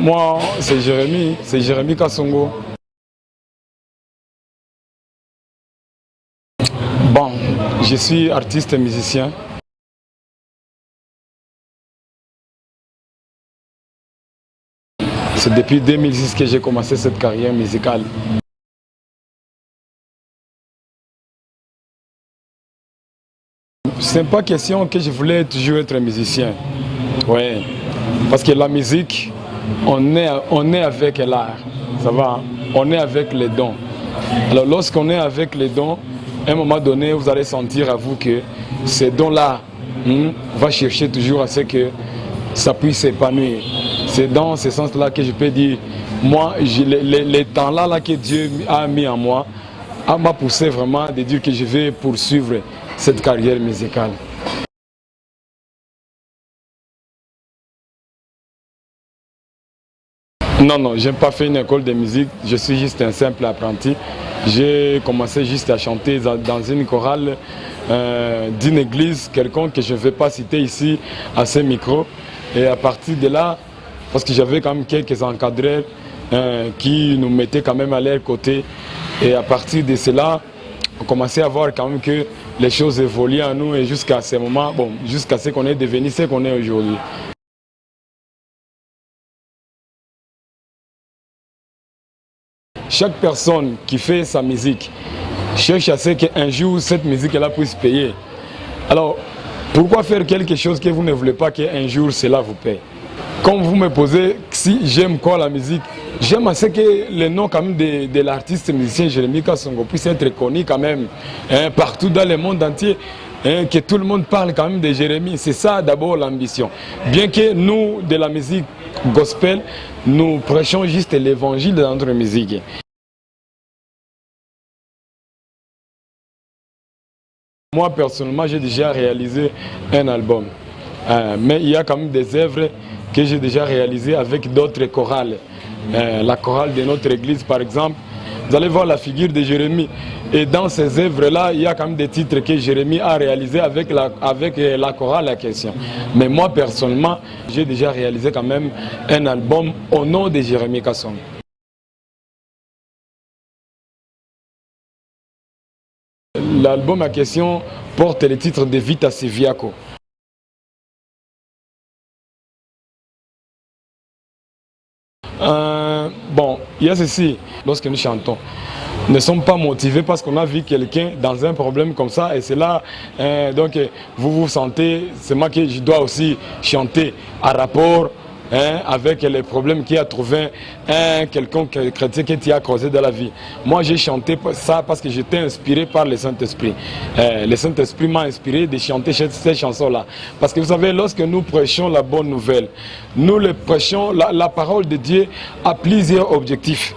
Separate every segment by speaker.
Speaker 1: Moi, c'est Jérémy Kassongo. Bon, je suis artiste et musicien. C'est depuis 2006 que j'ai commencé cette carrière musicale. C'est pas question que je voulais toujours être musicien. Ouais, parce que la musique, on est avec l'art, ça va, hein? On est avec les dons. Alors lorsqu'on est avec les dons, à un moment donné, vous allez sentir à vous que ces dons-là va chercher toujours à ce que ça puisse s'épanouir. C'est dans ce sens-là que je peux dire, moi, les temps-là que Dieu a mis en moi, m'a poussé vraiment de dire que je vais poursuivre cette carrière musicale. Non, non, je n'ai pas fait une école de musique, je suis juste un simple apprenti. J'ai commencé juste à chanter dans une chorale d'une église quelconque que je ne vais pas citer ici à ce micro. Et à partir de là, parce que j'avais quand même quelques encadreurs qui nous mettaient quand même à leur côté. Et à partir de cela, on commençait à voir quand même que les choses évoluaient en nous et jusqu'à ce moment, bon, jusqu'à ce qu'on est devenu ce qu'on est aujourd'hui. Chaque personne qui fait sa musique cherche à ce qu'un jour cette musique-là puisse payer. Alors, pourquoi faire quelque chose que vous ne voulez pas qu'un jour cela vous paye? Quand vous me posez si j'aime quoi la musique, j'aime à ce que le nom quand même de l'artiste musicien Jérémy Kassongo puisse être connu quand même partout dans le monde entier. Que tout le monde parle quand même de Jérémy, c'est ça d'abord l'ambition. Bien que nous, de la musique gospel, nous prêchons juste l'évangile dans notre musique. Moi personnellement, j'ai déjà réalisé un album, mais il y a quand même des œuvres que j'ai déjà réalisées avec d'autres chorales. La chorale de notre église par exemple, vous allez voir la figure de Jérémy. Et dans ces œuvres-là, il y a quand même des titres que Jérémy a réalisés avec la chorale en question. Mais moi, personnellement, j'ai déjà réalisé quand même un album au nom de Jérémy Kassongo. L'album en question porte le titre de Vita Siviako. Bon, il y a ceci, lorsque nous chantons, nous ne sommes pas motivés parce qu'on a vu quelqu'un dans un problème comme ça et c'est là, donc vous vous sentez, c'est moi que je dois aussi chanter à rapport avec les problèmes qu'il a trouvé quelqu'un chrétien qui t'y a causé dans la vie. Moi j'ai chanté ça parce que j'étais inspiré par le Saint-Esprit. Le Saint-Esprit m'a inspiré de chanter ces chansons-là. Parce que vous savez, lorsque nous prêchons la bonne nouvelle, nous le prêchons, la parole de Dieu a plusieurs objectifs.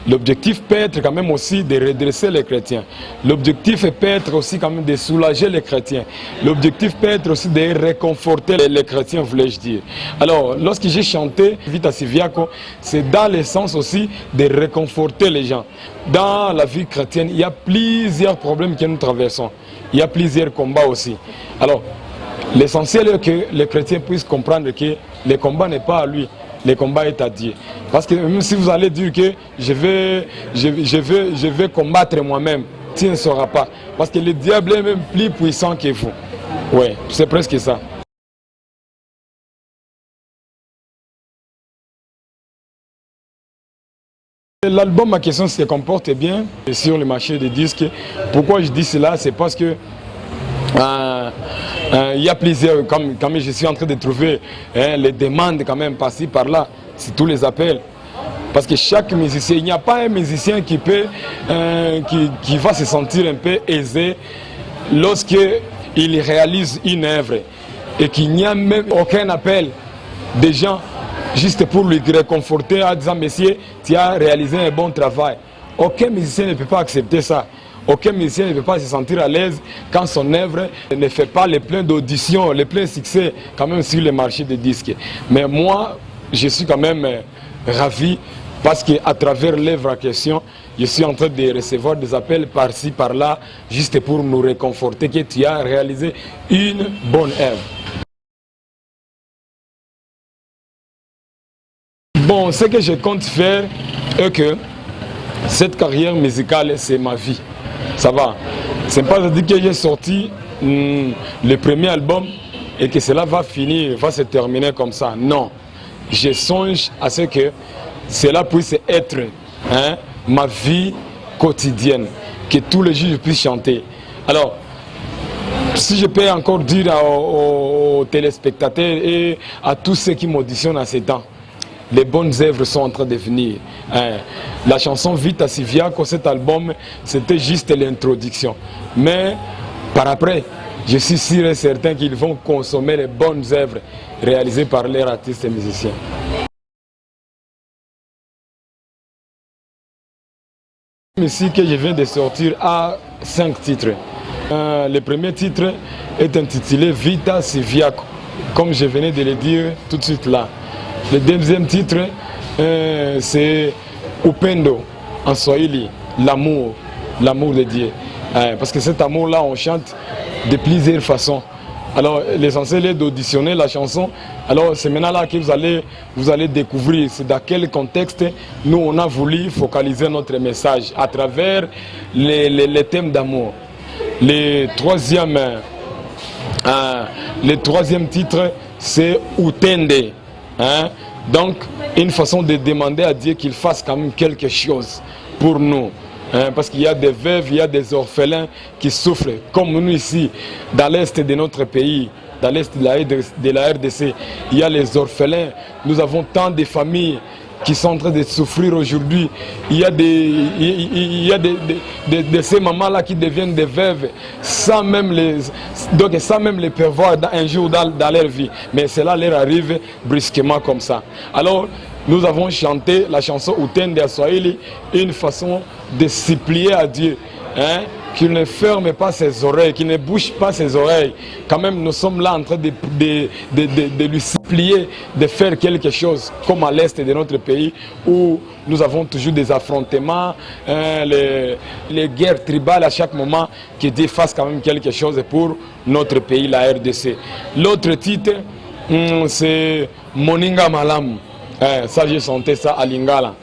Speaker 1: L'objectif peut être quand même aussi de redresser les chrétiens. L'objectif peut être aussi quand même de soulager les chrétiens. L'objectif peut être aussi de réconforter les chrétiens, voulais-je dire. Alors, lorsque j'ai chanté Vita Siviako, c'est dans le sens aussi de réconforter les gens. Dans la vie chrétienne, il y a plusieurs problèmes que nous traversons. Il y a plusieurs combats aussi. Alors, l'essentiel est que les chrétiens puissent comprendre que le combat n'est pas à lui. Le combat est à Dieu. Parce que même si vous allez dire que je vais combattre moi-même, tu ne sauras pas. Parce que le diable est même plus puissant que vous. Oui, c'est presque ça. L'album en question se comporte bien sur le marché des disques. Pourquoi je dis cela? C'est parce que il y a plusieurs, comme je suis en train de trouver les demandes quand même par-ci, par-là, c'est tous les appels. Parce que chaque musicien, il n'y a pas un musicien qui peut, qui va se sentir un peu aisé lorsqu'il réalise une œuvre et qu'il n'y a même aucun appel des gens juste pour lui réconforter en disant « Monsieur, tu as réalisé un bon travail ». Aucun musicien ne peut pas accepter ça. Aucun musicien ne peut pas se sentir à l'aise quand son œuvre ne fait pas les pleins d'auditions, les pleins succès quand même sur le marché des disques. Mais moi, je suis quand même ravi parce qu'à travers l'œuvre en question, je suis en train de recevoir des appels par-ci, par-là, juste pour nous réconforter que tu as réalisé une bonne œuvre. Bon, ce que je compte faire est que cette carrière musicale, c'est ma vie. Ça va. C'est pas dire que j'ai sorti le premier album et que cela va finir, va se terminer comme ça. Non. Je songe à ce que cela puisse être ma vie quotidienne, que tous les jours je puisse chanter. Alors, si je peux encore dire aux téléspectateurs et à tous ceux qui m'auditionnent à ces temps, les bonnes œuvres sont en train de venir. La chanson Vita si Viako, cet album, c'était juste l'introduction. Mais par après, je suis sûr et certain qu'ils vont consommer les bonnes œuvres réalisées par les artistes et musiciens. Ici que je viens de sortir à 5 titres. Le premier titre est intitulé Vita si Viako, comme je venais de le dire tout de suite là. Le deuxième titre, c'est Upendo, en Swahili, l'amour de Dieu. Parce que cet amour-là, on chante de plusieurs façons. Alors, l'essentiel est d'auditionner la chanson. Alors, c'est maintenant là que vous allez découvrir dans quel contexte nous, on a voulu focaliser notre message à travers les thèmes d'amour. Le troisième titre, c'est Utende. Donc, une façon de demander à Dieu qu'il fasse quand même quelque chose pour nous. Parce qu'il y a des veuves, il y a des orphelins qui souffrent, comme nous ici, dans l'est de notre pays, dans l'est de la RDC, il y a les orphelins. Nous avons tant de familles qui sont en train de souffrir aujourd'hui. Il y a de ces mamans-là qui deviennent des veuves sans même les prévoir un jour dans leur vie. Mais cela leur arrive brusquement comme ça. Alors, nous avons chanté la chanson Utende à Swahili, une façon de supplier à Dieu. Qu'il ne ferme pas ses oreilles, qu'il ne bouge pas ses oreilles. Quand même, nous sommes là en train de lui supplier de faire quelque chose, comme à l'est de notre pays, où nous avons toujours des affrontements, les guerres tribales à chaque moment, que Dieu fasse quand même quelque chose pour notre pays, la RDC. L'autre titre, c'est Moninga Malam. Ça, j'ai chanté ça à Lingala.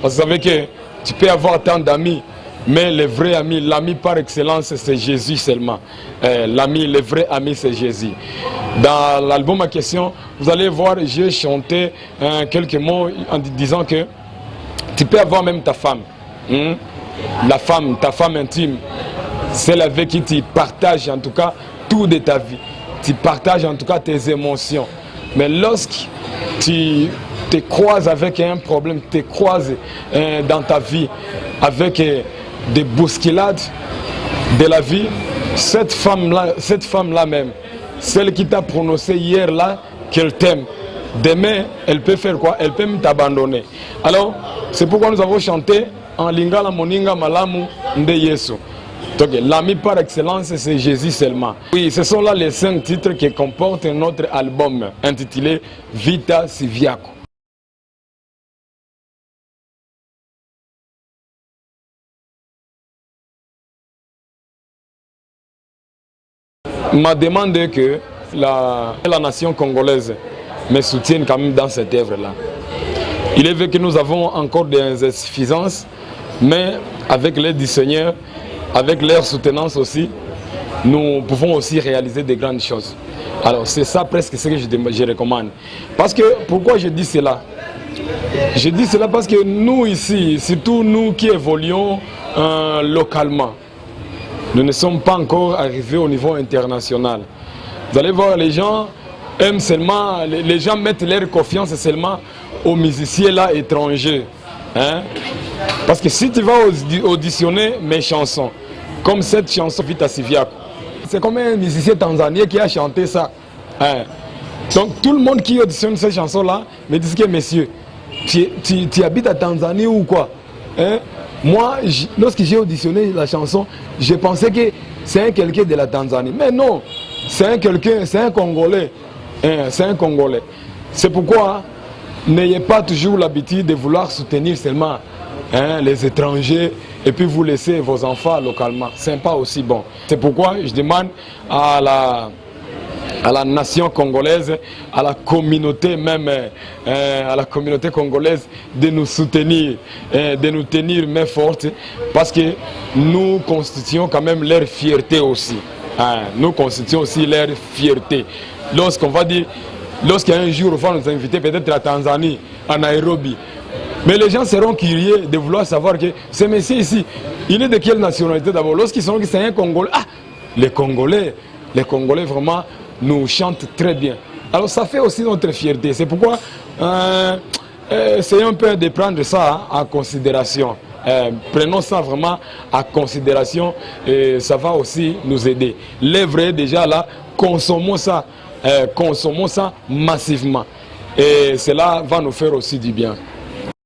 Speaker 1: Parce que vous savez que tu peux avoir tant d'amis, mais le vrai ami, l'ami par excellence, c'est Jésus seulement. L'ami, le vrai ami, c'est Jésus. Dans l'album en question, vous allez voir, j'ai chanté quelques mots en disant que tu peux avoir même ta femme. La femme, ta femme intime, celle avec qui tu partages en tout cas tout de ta vie. Tu partages en tout cas tes émotions. Mais lorsque tu te croises avec un problème, tu te croises dans ta vie avec des bousculades de la vie, cette femme-là même, celle qui t'a prononcé hier là qu'elle t'aime, demain, elle peut faire quoi? Elle peut même t'abandonner. Alors, c'est pourquoi nous avons chanté en Lingala Moninga Malamu Nde Yesu. Donc, l'ami par excellence, c'est Jésus seulement. Oui, ce sont là les 5 titres qui comportent notre album intitulé Vita si Viako. Ma demande est que la nation congolaise me soutienne quand même dans cette œuvre-là. Il est vrai que nous avons encore des insuffisances, mais avec l'aide du Seigneur, avec leur soutenance aussi, nous pouvons aussi réaliser de grandes choses. Alors c'est ça presque ce que je recommande. Parce que, pourquoi je dis cela? Je dis cela parce que nous ici, surtout nous qui évoluons localement, nous ne sommes pas encore arrivés au niveau international. Vous allez voir, les gens aiment seulement, les gens mettent leur confiance seulement aux musiciens là étrangers. Parce que si tu vas auditionner mes chansons, comme cette chanson Vita si Viako, c'est comme un musicien tanzanien qui a chanté ça. Donc tout le monde qui auditionne cette chanson là me dit que monsieur, tu habites à Tanzanie ou quoi? Moi, lorsque j'ai auditionné la chanson, je pensais que c'est quelqu'un de la Tanzanie. Mais non, c'est un Congolais. C'est un Congolais. C'est pourquoi n'ayez pas toujours l'habitude de vouloir soutenir seulement les étrangers et puis vous laissez vos enfants localement. Ce n'est pas aussi bon. C'est pourquoi je demande à à la nation congolaise, à la communauté même, à la communauté congolaise de nous soutenir, de nous tenir main forte, parce que nous constituons quand même leur fierté aussi. Nous constituons aussi leur fierté. Lorsqu'on va dire, lorsqu'un jour on va nous inviter peut-être à Tanzanie, à Nairobi, mais les gens seront curieux de vouloir savoir que ce monsieur ici, il est de quelle nationalité d'abord? Lorsqu'ils sont que c'est un Congolais, les Congolais vraiment nous chantent très bien. Alors ça fait aussi notre fierté. C'est pourquoi essayons un peu de prendre ça en considération. Prenons ça vraiment en considération et ça va aussi nous aider. L'œuvre est déjà là, consommons ça massivement. Et cela va nous faire aussi du bien.